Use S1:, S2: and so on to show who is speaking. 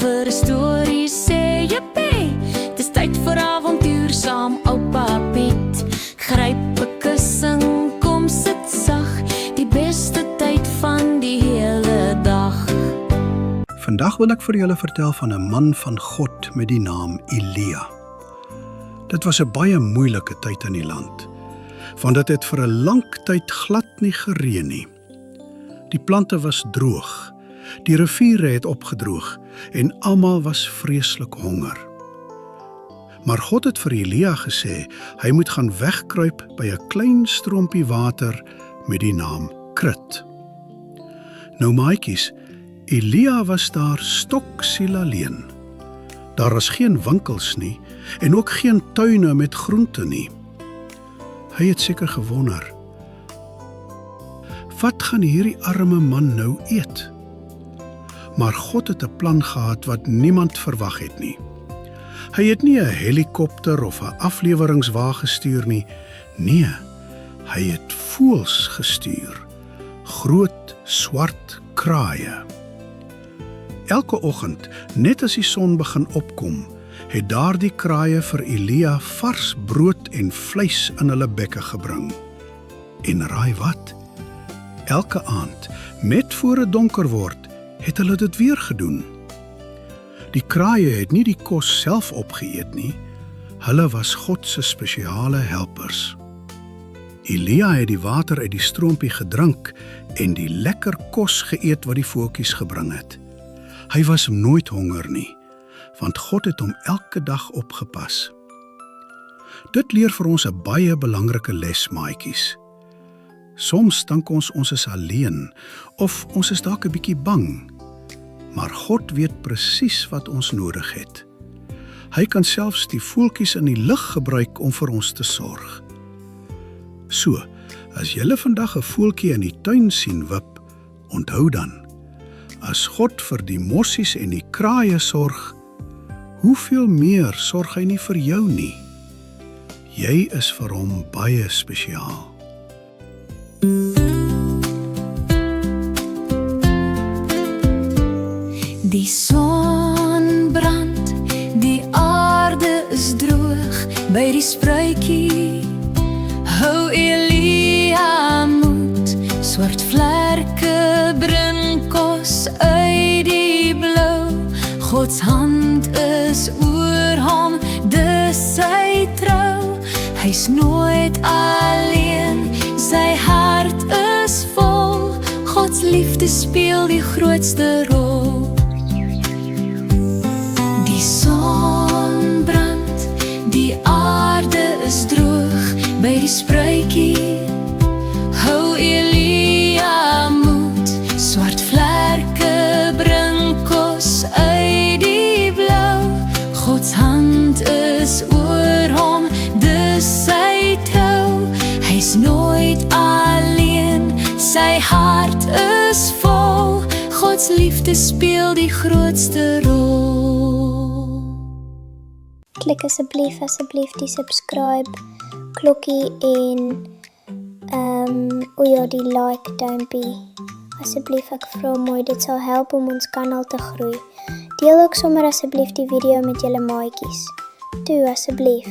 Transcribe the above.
S1: vir 'n storie sê jippie, dis tyd vir avontuur saam oupa Piet. Gryp 'n kussing, kom sit sag, die beste tyd van die hele dag.
S2: Vandag wil ek vir julle vertel van 'n man van God met die naam Elia. Dit was 'n baie moeilike tyd in die land, want dit het vir 'n lang tyd glad nie gereën nie. Die plante was droog, die riviere het opgedroog en almal was vreeslik honger. Maar God het vir Elia gesê, hy moet gaan wegkruip by 'n klein stroompie water met die naam Krit. Nou maatjies, Elia was daar stoksiel alleen. Daar was geen winkels nie en ook geen tuine met groente nie. Hy het seker gewonder, wat gaan hierdie arme man nou eet? Maar God het 'n plan gehad wat niemand verwag het nie. Hy het nie 'n helikopter of 'n afleweringswa gestuur nie. Nee, hy het voëls gestuur. Groot, swart kraaie. Elke oggend, net as die son begin opkom, het daardie kraaie vir Elia vars brood en vleis in hulle bekke gebring. En raai wat? Elke aand, net voor dit donker word, het hulle dit weer gedoen. Die kraaie het nie die kos self opgeëet nie, hulle was God se spesiale helpers. Elia het die water uit die stroompie gedrink en die lekker kos geëet wat die voeltjies gebring het. Hy was nooit honger nie, want God het hom elke dag opgepas. Dit leer vir ons 'n baie belangrike les, maatjies. Soms dink ons is alleen, of ons is dalk 'n bietjie bang, maar God weet presies wat ons nodig het. Hy kan selfs die voeltjies in die lug gebruik om vir ons te sorg. So, as julle vandag 'n voeltjie in die tuin sien wip, onthou dan, as God vir die mossies en die kraaie sorg, hoeveel meer sorg hy nie vir jou nie? Jy is vir hom baie spesiaal.
S1: Die son brand, die aarde is droog by die spruitjie. Hou Elia moed, swart vlerke bring kos uit die blou. Gods hand is oor hom, dis sy trou. Hy's nooit alleen, sy hart is vol. Gods liefde speel die grootste rol. Die son brand, die aarde is droog by die spruitjie. Hou Elia moed, swart vlerke bring kos uit die blou. Gods hand is oor hom, dis sy trou. Hy's nooit alleen, sy hart is vol. Gods liefde speel die grootste rol.
S3: Klik asseblief die subscribe klokkie en die like duimpie. Asseblief, ek vra mooi, dit sal help om ons kanaal te groei. Deel ook sommer asseblief die video met julle maatjies. Toe asseblief.